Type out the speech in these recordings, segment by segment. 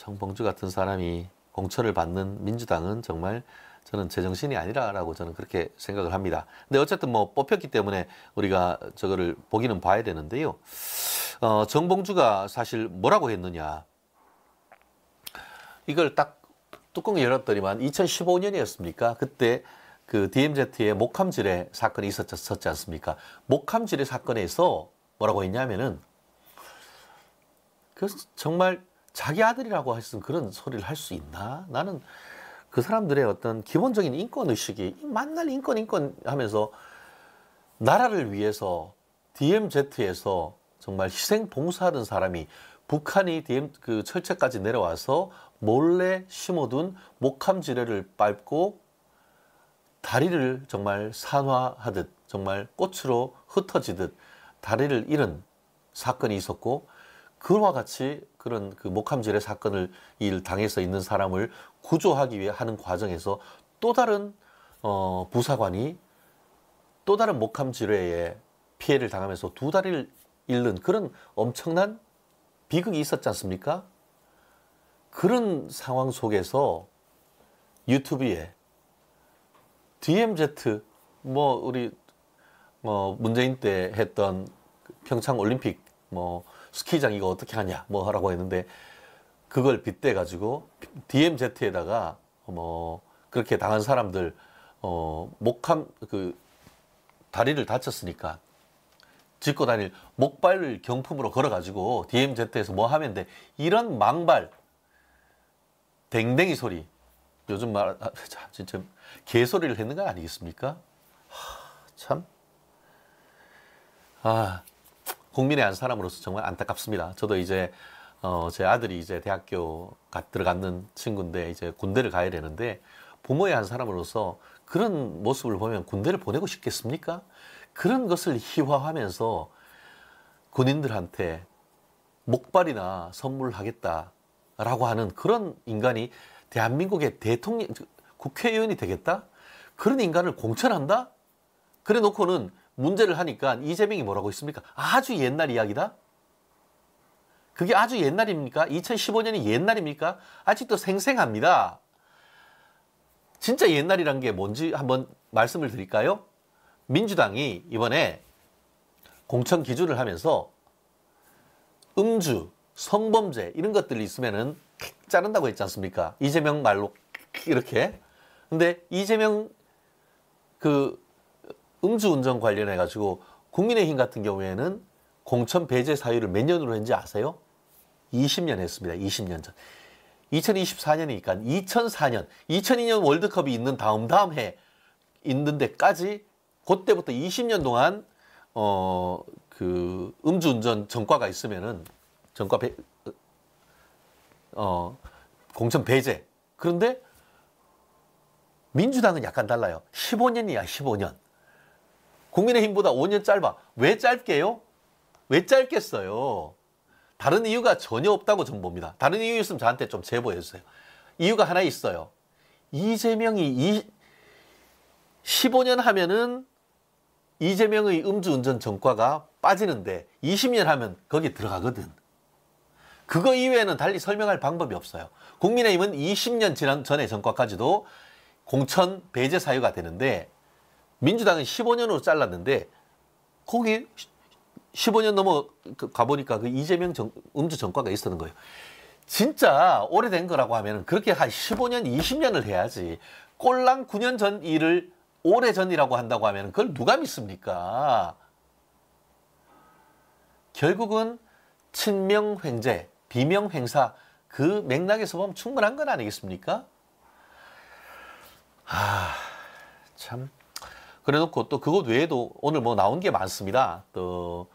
정봉주 같은 사람이 공천을 받는 민주당은 정말 저는 제정신이 아니라라고 저는 그렇게 생각을 합니다. 근데 어쨌든 뭐 뽑혔기 때문에 우리가 저거를 보기는 봐야 되는데요. 정봉주가 사실 뭐라고 했느냐. 이걸 딱 뚜껑을 열었더니만 2015년이었습니까? 그때 그 DMZ의 목함지뢰 사건이 있었지 않습니까? 목함지뢰 사건에서 뭐라고 했냐면은 그 정말 자기 아들이라고 했으면 그런 소리를 할 수 있나? 나는 그 사람들의 어떤 기본적인 인권의식이 맨날 인권 하면서 나라를 위해서 DMZ에서 정말 희생 봉사하던 사람이 북한이 그 철책까지 내려와서 몰래 심어둔 목함지뢰를 밟고 다리를 정말 산화하듯 정말 꽃으로 흩어지듯 다리를 잃은 사건이 있었고 그와 같이 그런 그 목함지뢰 사건을 당해서 있는 사람을 구조하기 위해 하는 과정에서 또 다른 부사관이 또 다른 목함지뢰에 피해를 당하면서 두 다리를 잃는 그런 엄청난 비극이 있었지 않습니까? 그런 상황 속에서 유튜브에 DMZ 뭐 우리 문재인 때 했던 평창 올림픽 뭐 스키장 이거 어떻게 하냐 뭐 하라고 했는데 그걸 빗대 가지고 DMZ에다가 뭐 그렇게 당한 사람들 목함 그 다리를 다쳤으니까 짚고 다닐 목발을 경품으로 걸어 가지고 DMZ에서 뭐 하면 돼 이런 망발 댕댕이 소리 요즘 말 진짜 개소리를 했는 거 아니겠습니까? 참 국민의 한 사람으로서 정말 안타깝습니다. 저도 이제 제 아들이 이제 대학교 들어가는 친구인데 이제 군대를 가야 되는데 부모의 한 사람으로서 그런 모습을 보면 군대를 보내고 싶겠습니까? 그런 것을 희화하면서 군인들한테 목발이나 선물하겠다라고 하는 그런 인간이 대한민국의 대통령, 국회의원이 되겠다? 그런 인간을 공천한다? 그래 놓고는 문제를 하니까 이재명이 뭐라고 했습니까? 아주 옛날 이야기다? 그게 아주 옛날입니까? 2015년이 옛날입니까? 아직도 생생합니다. 진짜 옛날이란 게 뭔지 한번 말씀을 드릴까요? 민주당이 이번에 공천 기준을 하면서 음주, 성범죄 이런 것들이 있으면은 자른다고 했지 않습니까? 이재명 말로 이렇게. 근데 이재명 그 음주운전 관련해 가지고 국민의힘 같은 경우에는 공천 배제 사유를 몇 년으로 했는지 아세요? 20년 했습니다. 20년 전. 2024년이니까 2004년, 2002년 월드컵이 있는 다음 해 있는 데까지 그때부터 20년 동안 그 음주운전 전과가 있으면은 공천 배제. 그런데 민주당은 약간 달라요. 15년이야, 15년. 국민의힘보다 5년 짧아. 왜 짧게요? 왜 짧겠어요? 다른 이유가 전혀 없다고 저는 봅니다. 다른 이유 있으면 저한테 좀 제보해 주세요. 이유가 하나 있어요. 이재명이 15년 하면은 이재명의 음주운전 전과가 빠지는데 20년 하면 거기 들어가거든. 그거 이외에는 달리 설명할 방법이 없어요. 국민의힘은 20년 지난 전에 전과까지도 공천 배제 사유가 되는데 민주당은 15년으로 잘랐는데 거기 15년 넘어 가보니까 그 이재명 음주 전과가 있었는 거예요. 진짜 오래된 거라고 하면 그렇게 한 15년, 20년을 해야지. 꼴랑 9년 전 일을 오래전이라고 한다고 하면 그걸 누가 믿습니까? 결국은 친명횡재, 비명횡사 그 맥락에서 보면 충분한 건 아니겠습니까? 참. 그래 놓고 또 그것 외에도 오늘 뭐 나온 게 많습니다. 또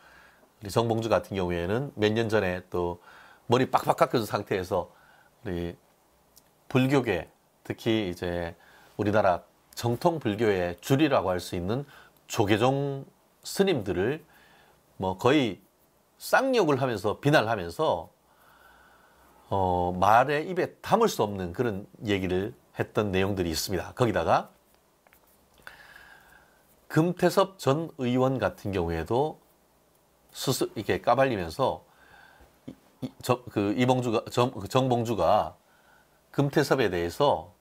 우리 정봉주 같은 경우에는 몇 년 전에 또 머리 빡빡 깎여진 상태에서 우리 불교계 특히 이제 우리나라 정통 불교의 줄이라고 할 수 있는 조계종 스님들을 뭐 거의 쌍욕을 하면서 비난하면서 말에 입에 담을 수 없는 그런 얘기를 했던 내용들이 있습니다. 거기다가 금태섭 전 의원 같은 경우에도 이렇게 까발리면서 정봉주가 금태섭에 대해서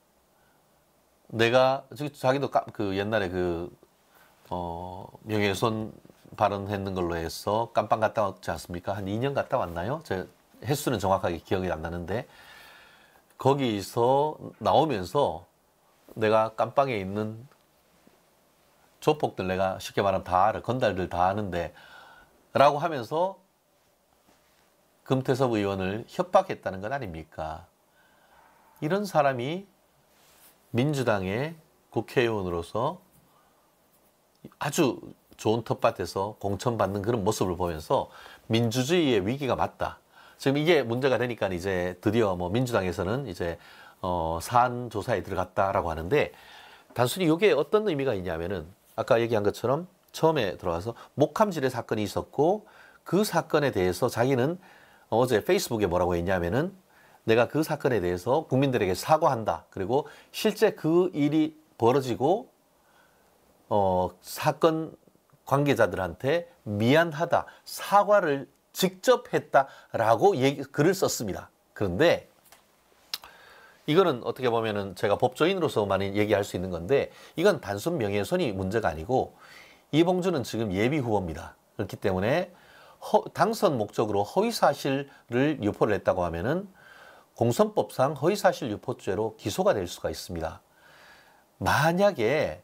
내가 자기도 그 옛날에 명예훼손 발언했는 걸로 해서 깜빵 갔다 왔지 않습니까? 한 2년 갔다 왔나요? 제 횟수는 정확하게 기억이 안 나는데 거기서 나오면서 내가 깜빵에 있는 조폭들 내가 쉽게 말하면 다 알아. 건달들 다 아는데 라고 하면서 금태섭 의원을 협박했다는 것 아닙니까? 이런 사람이 민주당의 국회의원으로서 아주 좋은 텃밭에서 공천받는 그런 모습을 보면서 민주주의의 위기가 맞다. 지금 이게 문제가 되니까 이제 드디어 뭐 민주당에서는 이제 사안 조사에 들어갔다라고 하는데 단순히 이게 어떤 의미가 있냐면은 아까 얘기한 것처럼 처음에 들어가서 목함질의 사건이 있었고 그 사건에 대해서 자기는 어제 페이스북에 뭐라고 했냐면은 내가 그 사건에 대해서 국민들에게 사과한다. 그리고 실제 그 일이 벌어지고 사건 관계자들한테 미안하다. 사과를 직접 했다라고 글을 썼습니다. 그런데 이거는 어떻게 보면은 제가 법조인으로서만 얘기할 수 있는 건데 이건 단순 명예훼손이 문제가 아니고 이봉주는 지금 예비 후보입니다. 그렇기 때문에 당선 목적으로 허위사실을 유포를 했다고 하면은 공선법상 허위사실 유포죄로 기소가 될 수가 있습니다. 만약에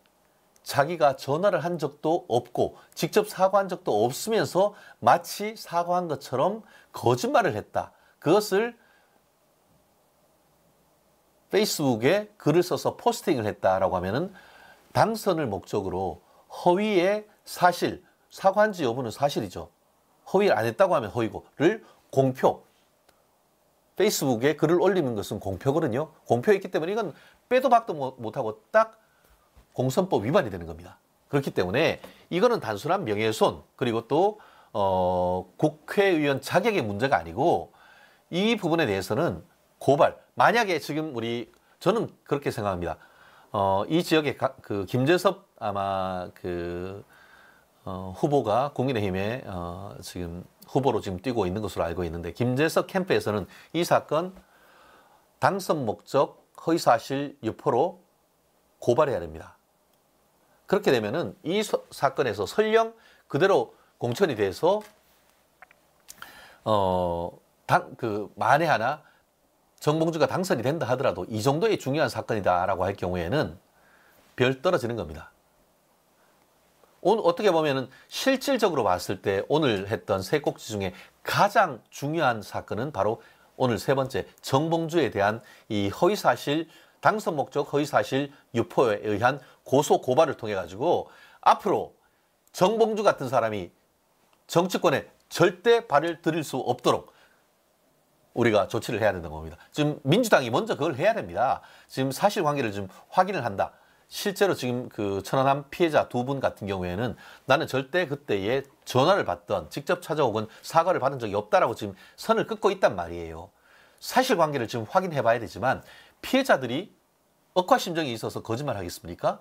자기가 전화를 한 적도 없고 직접 사과한 적도 없으면서 마치 사과한 것처럼 거짓말을 했다. 그것을 페이스북에 글을 써서 포스팅을 했다라고 하면은 당선을 목적으로 허위의 사실, 사과한지 여부는 사실이죠. 허위를 안 했다고 하면 허위고를 공표. 페이스북에 글을 올리는 것은 공표거든요. 공표했기 때문에 이건 빼도 박도 못하고 딱 공선법 위반이 되는 겁니다. 그렇기 때문에 이거는 단순한 명예훼손 그리고 또 국회의원 자격의 문제가 아니고 이 부분에 대해서는 고발. 만약에 지금 저는 그렇게 생각합니다. 이 지역에 그 김재섭 아마 후보가 국민의힘에 지금 후보로 지금 뛰고 있는 것으로 알고 있는데 김재섭 캠프에서는 이 사건 당선 목적 허위사실 유포로 고발해야 됩니다. 그렇게 되면은 이 사건에서 설령 그대로 공천이 돼서 만에 하나 정봉주가 당선이 된다 하더라도 이 정도의 중요한 사건이다라고 할 경우에는 별 떨어지는 겁니다. 오늘 어떻게 보면은 실질적으로 봤을 때 오늘 했던 세 꼭지 중에 가장 중요한 사건은 바로 오늘 세 번째 정봉주에 대한 이 허위사실 당선 목적 허위사실 유포에 의한 고소 고발을 통해 가지고 앞으로 정봉주 같은 사람이 정치권에 절대 발을 들일 수 없도록 우리가 조치를 해야 된다는 겁니다. 지금 민주당이 먼저 그걸 해야 됩니다. 지금 사실관계를 좀 확인을 한다. 실제로 지금 그 천안함 피해자 두 분 같은 경우에는 나는 절대 그때에 전화를 받던 직접 찾아오건 사과를 받은 적이 없다라고 지금 선을 긋고 있단 말이에요. 사실관계를 지금 확인해 봐야 되지만 피해자들이 억하심정이 있어서 거짓말 하겠습니까?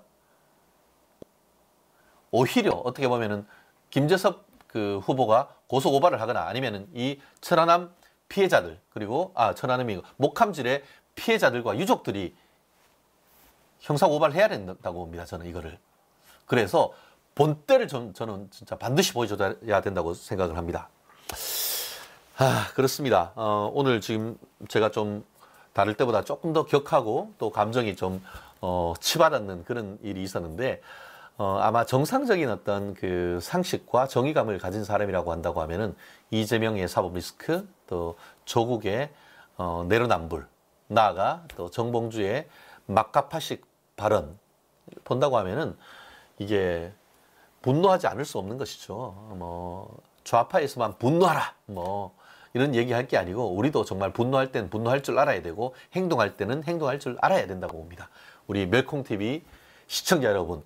오히려 어떻게 보면은 김재섭 그 후보가 고소 고발을 하거나 아니면은 이 천안함 피해자들 그리고 천안함이 목함질의 피해자들과 유족들이 형사 고발을 해야 된다고 봅니다. 저는 이거를. 그래서 본때를 저는 진짜 반드시 보여줘야 된다고 생각을 합니다. 그렇습니다. 오늘 지금 제가 좀 다를 때보다 조금 더 격하고 또 감정이 좀 치받았는 그런 일이 있었는데 아마 정상적인 어떤 그 상식과 정의감을 가진 사람이라고 한다고 하면은 이재명의 사법 리스크, 또 조국의 내로남불, 나아가 또 정봉주의 막가파식 발언 본다고 하면은 이게 분노하지 않을 수 없는 것이죠. 뭐 좌파에서만 분노하라, 뭐 이런 얘기할 게 아니고 우리도 정말 분노할 땐 분노할 줄 알아야 되고 행동할 때는 행동할 줄 알아야 된다고 봅니다. 우리 멸콩TV 시청자 여러분.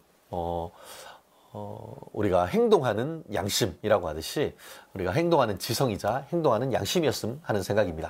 우리가 행동하는 양심이라고 하듯이 우리가 행동하는 지성이자 행동하는 양심이었음 하는 생각입니다.